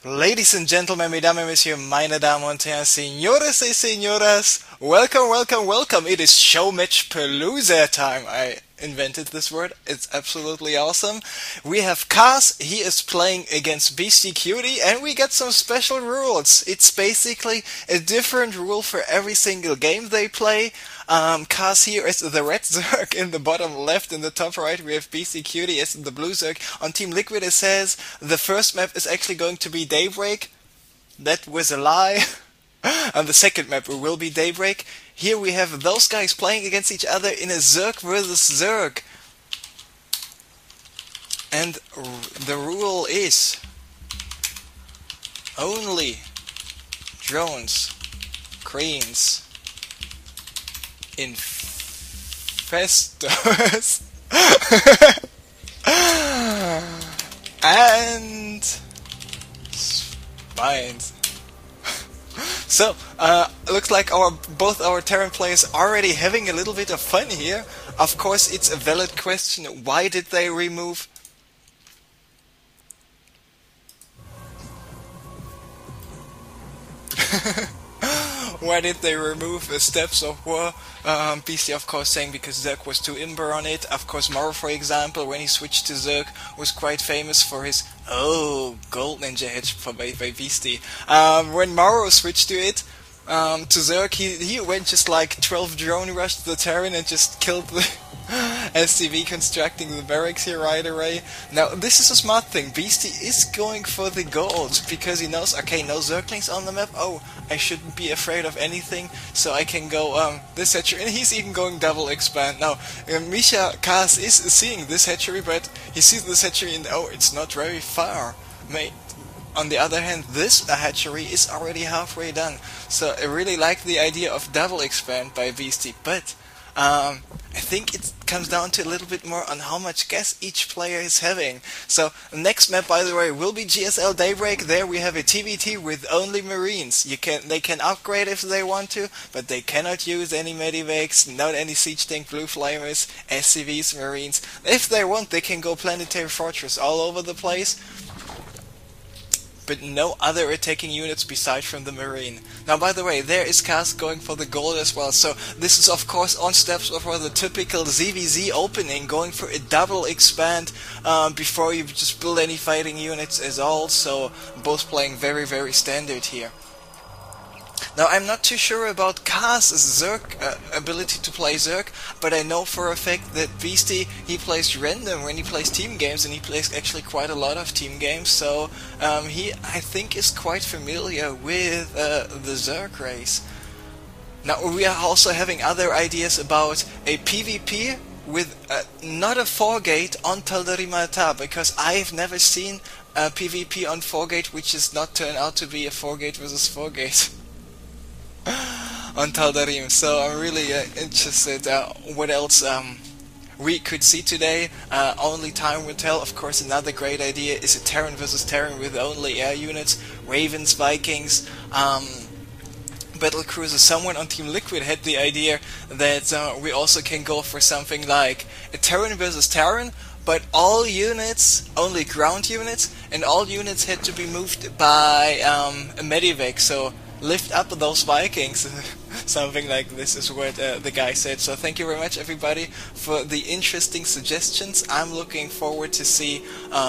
Ladies and gentlemen, mesdames et messieurs, meine Damen und Herren, señores y señoras, welcome, welcome, welcome. It is SHOWMATCHPALOOZA time. I invented this word. It's absolutely awesome. We have Kaz, he is playing against Beasty Cutie, and we get some special rules. It's basically a different rule for every single game they play. Kaz here is the red Zerg in the bottom left. In the top right we have Beasty Cutie as the blue Zerg. On Team Liquid it says the first map is actually going to be Daybreak. That was a lie. On the second map it will be Daybreak. Here we have those guys playing against each other in a Zerg versus Zerg. And the rule is only drones, cranes, infestors and spines. So, looks like both our Terran players are already having a little bit of fun here. Of course, it's a valid question. Why did they remove? Why did they remove Steps of War? Beasty, of course, saying because Zerg was too imber on it. Of course, Morrow, for example, when he switched to Zerg, was quite famous for his gold ninja hedge by Beasty. When Morrow switched to it, to Zerg, he went just like 12 drone rushed the Terran and just killed the SCV constructing the barracks here right away. Now, this is a smart thing. Beasty is going for the gold because he knows, okay, no Zerglings on the map. Oh, I shouldn't be afraid of anything, so I can go this hatchery. And he's even going double expand. Now, Misha Kaz is seeing this hatchery, but he sees this hatchery and oh, it's not very far. Mate. On the other hand, this hatchery is already halfway done. So I really like the idea of double expand by Beasty, but I think it comes down to a little bit more on how much gas each player is having. So next map, by the way, will be GSL Daybreak. There we have a TVT with only Marines. They can upgrade if they want to, but they cannot use any medivacs, not any siege tank, blue flamers, SCVs, Marines. If they want, they can go Planetary Fortress all over the place, but no other attacking units beside from the Marine. Now, by the way, there is Kaz going for the gold as well, so this is of course on steps for the typical ZVZ opening, going for a double expand before you just build any fighting units as all, so both playing very, very standard here. Now, I'm not too sure about Kaz's Zerg ability to play Zerg, but I know for a fact that Beasty, he plays random when he plays team games, and he plays actually quite a lot of team games, so he, I think, is quite familiar with the Zerg race. Now, we are also having other ideas about a PvP with not a 4-gate on Taldarimata, because I've never seen a PvP on 4-gate which is not turned out to be a 4-gate versus 4-gate. On Taldarim, so I'm really interested what else we could see today. Only time will tell. Of course, another great idea is a Terran versus Terran with only air units, Ravens, Vikings, battle cruisers. Someone on Team Liquid had the idea that we also can go for something like a Terran versus Terran, but all units, only ground units, and all units had to be moved by a medivac, so lift up those Vikings. Something like this is what the guy said. So thank you very much, everybody, for the interesting suggestions. I'm looking forward to see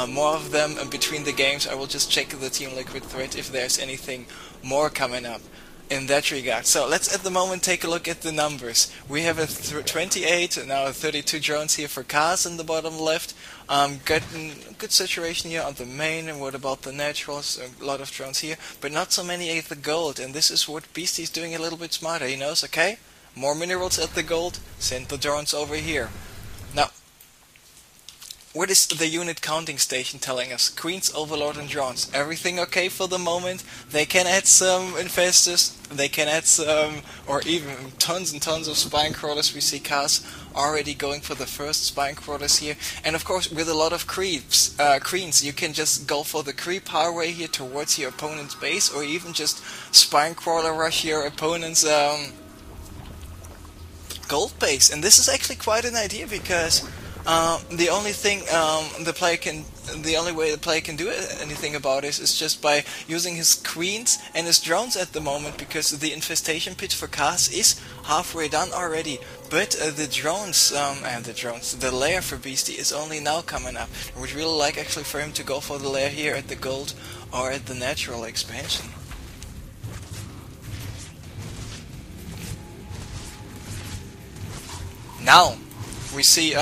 more of them between the games. I will just check the Team Liquid thread if there's anything more coming up in that regard. So let's at the moment take a look at the numbers. We have a 28, now 32 drones here for Kaz in the bottom left. Getting a good situation here on the main, and what about the naturals? A lot of drones here, but not so many at the gold, and this is what Beasty's doing a little bit smarter. He knows, okay, more minerals at the gold, send the drones over here. Now, what is the unit counting station telling us? Queens, Overlord, and drones. Everything okay for the moment. They can add some infestors, they can add some, or even tons and tons of spine crawlers. We see Kaz already going for the first spine crawlers here. And of course, with a lot of creeps, creens, you can just go for the creep highway here towards your opponent's base, or even just spine crawler rush your opponent's gold base. And this is actually quite an idea, because The only thing the only way the player can do anything about it is just by using his queens and his drones at the moment, because the infestation pit for Kaz is halfway done already. But the lair for Beasty is only now coming up. I would really like actually for him to go for the lair here at the gold or at the natural expansion. Now we see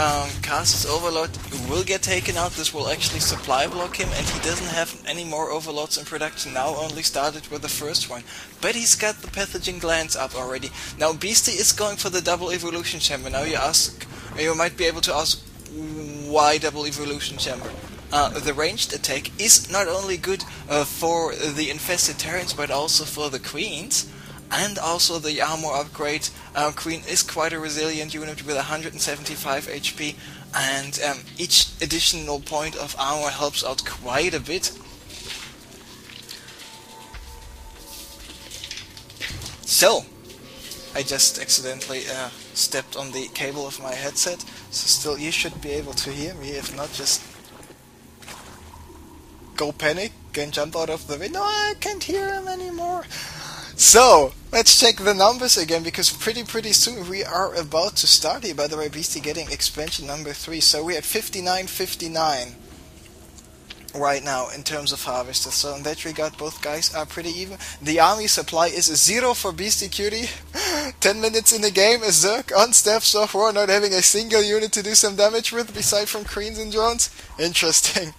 Kaz's Overlord will get taken out. This will actually supply block him, and he doesn't have any more Overlords in production now, only started with the first one. But he's got the Pathogen Glands up already. Now Beasty is going for the double evolution chamber. Now you might be able to ask, why double evolution chamber? The ranged attack is not only good for the infested Terrans, but also for the queens. And also the armor upgrade. Queen is quite a resilient unit with 175 HP, and each additional point of armor helps out quite a bit. So, I just accidentally stepped on the cable of my headset, so still you should be able to hear me. If not, just go panic and jump out of the window. I can't hear him anymore. So, let's check the numbers again, because pretty soon we are about to start here. By the way, Beasty getting expansion number 3, so we're at 59-59 right now in terms of harvesters. So in that regard, both guys are pretty even. The army supply is 0 for Beasty Cutie. 10 minutes in the game, a Zerg on Steps of War, not having a single unit to do some damage with, beside from Queens and drones. Interesting.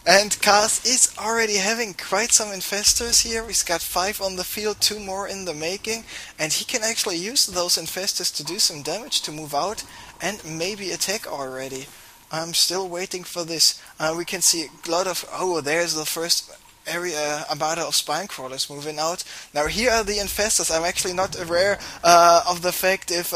And Kaz is already having quite some infestors here. He's got 5 on the field, 2 more in the making, and he can actually use those infestors to do some damage, to move out and maybe attack already. I'm still waiting for this. We can see a lot of... Oh, there's the first armada of spine crawlers moving out. Now here are the infestors. I'm actually not aware of the fact if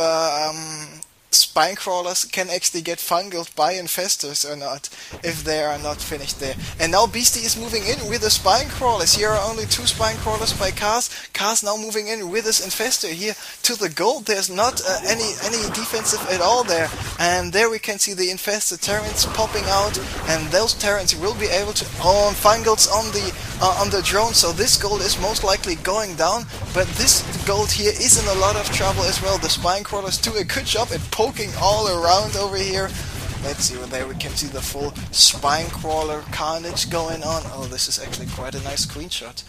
spine crawlers can actually get fungled by infestors or not, if they are not finished there. And now Beasty is moving in with the spine crawlers. Here are only 2 spine crawlers by Kaz. Kaz now moving in with his infestor here to the gold. There's not any defensive at all there. And there we can see the infested Terrans popping out, and those Terrans will be able to fungals on the drone. So this gold is most likely going down, but this gold here is in a lot of trouble as well. The spine crawlers do a good job at poking all around over here. Let's see, there we can see the full spine crawler carnage going on. Oh, this is actually quite a nice screenshot.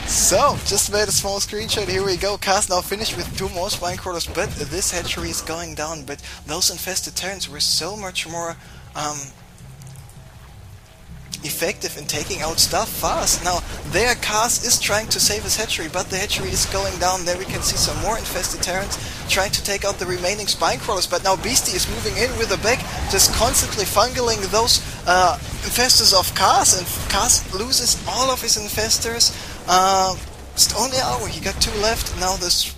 So, just made a small screenshot. Here we go. Kaz now finished with 2 more spine crawlers, but this hatchery is going down. But those infested Terrans were so much more effective in taking out stuff fast. Now there Kaz is trying to save his hatchery, but the hatchery is going down. There we can see some more infested Terrans trying to take out the remaining spine crawlers, but now Beasty is moving in with a back, just constantly fungling those infestors of Kaz, and Kaz loses all of his infestors. Just only an hour, he got 2 left. Now this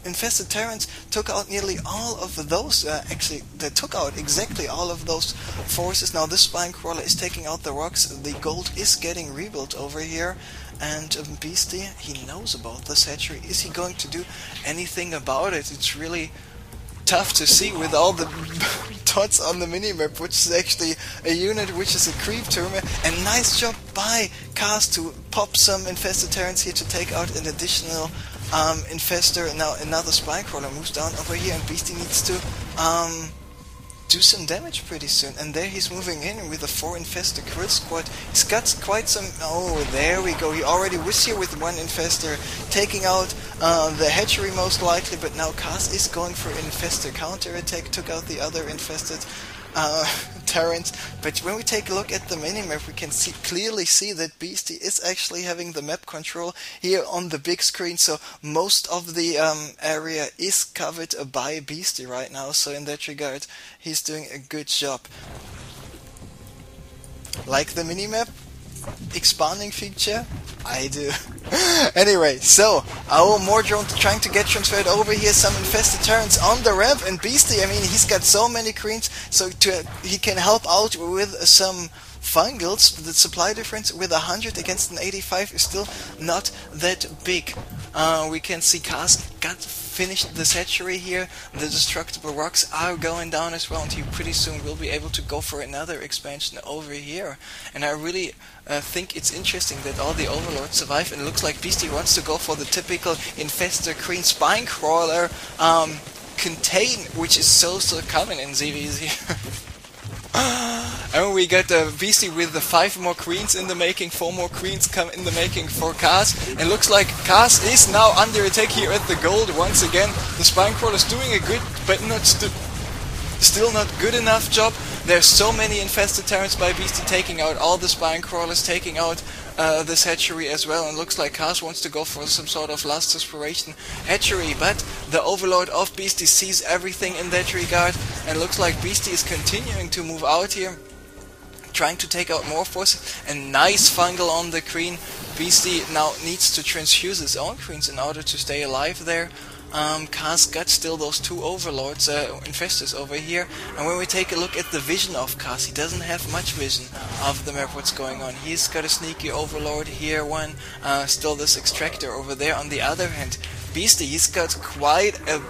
infested Terrans took out nearly all of those, actually they took out exactly all of those forces. Now this spine crawler is taking out the rocks, the gold is getting rebuilt over here, and Beasty, he knows about this hatchery. Is he going to do anything about it? It's really tough to see with all the dots on the minimap, which is actually a unit which is a creep terminal. And nice job by Kaz to pop some infested Terrans here to take out an additional infestor. Now another spine crawler moves down over here, and Beasty needs to do some damage pretty soon. And there he's moving in with a 4 infestor kill squad. He's got quite some... Oh, there we go. He already was here with 1 infestor, taking out the hatchery most likely, but now Kaz is going for an infestor counter-attack, took out the other infested Terrans. But when we take a look at the minimap, we can clearly see that Beasty is actually having the map control here on the big screen, so most of the area is covered by Beasty right now, so in that regard he's doing a good job. Like the minimap expanding feature? I do. Anyway, so our more drones trying to get transferred over here. Some infested Terrans on the ramp, and Beasty, I mean, he's got so many queens, so he can help out with some Fungals, the supply difference with 100 against an 85 is still not that big. We can see Cars got finished the hatchery here. The destructible rocks are going down as well, and he pretty soon will be able to go for another expansion over here. And I really think it's interesting that all the overlords survive, and it looks like Beasty wants to go for the typical infestor green spine crawler contain, which is so common in ZVZ. And we got Beasty with the 5 more queens in the making, 4 more queens come in the making for Cars, and looks like Cars is now under attack here at the gold once again. The spine crawler is doing a good, but not still not good enough job. There's so many infested terrans by Beasty, taking out all the spine crawlers, taking out this hatchery as well, and looks like Cars wants to go for some sort of last desperation hatchery, but the overlord of Beasty sees everything in that regard, and looks like Beasty is continuing to move out here, trying to take out more forces. And nice fungal on the queen. Beasty now needs to transfuse his own queens in order to stay alive there. Cars got still those 2 overlords, infestors over here, and when we take a look at the vision of Cars, he doesn't have much vision of the map, what's going on. He's got a sneaky overlord here, one, still this extractor over there. On the other hand, Beasty, he's got quite a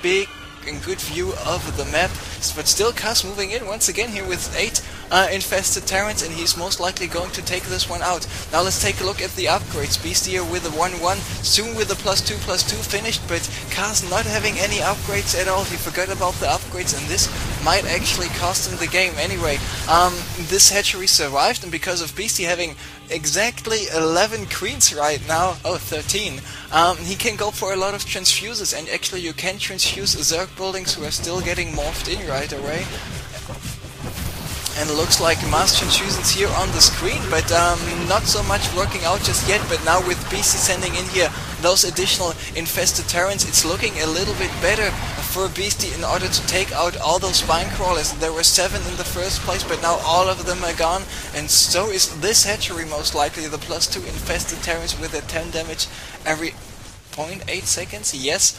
big and good view of the map, but still Cars moving in once again here with 8 infested terrans, and he's most likely going to take this one out. Now let's take a look at the upgrades. Beasty here with a 1-1, soon with a +2/+2 finished, but Cars not having any upgrades at all. He forgot about the upgrades, and this might actually cost him the game anyway. This hatchery survived, and because of Beasty having exactly 11 queens right now, 13, he can go for a lot of transfuses, and actually you can transfuse Zerg buildings who are still getting morphed in right away. And it looks like mass transfusions here on the screen, but not so much working out just yet. But now with Beasty sending in here those additional infested terrans, it's looking a little bit better for Beasty in order to take out all those spine crawlers. There were 7 in the first place, but now all of them are gone, and so is this hatchery most likely. The +2 infested terrans with a 10 damage every 0.8 seconds, yes,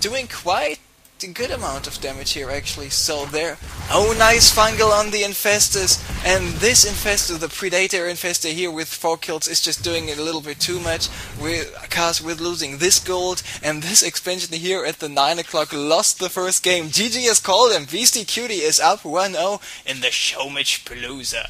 doing quite a good amount of damage here actually. So there, oh, nice fungal on the infestors, and this infestor, the predator infestor here with 4 kills, is just doing it a little bit too much. With Cars with losing this gold, and this expansion here at the 9 o'clock lost the first game. GG has called, and Beasty Cutie is up 1-0 in the SHOWMATCHPALOOZA.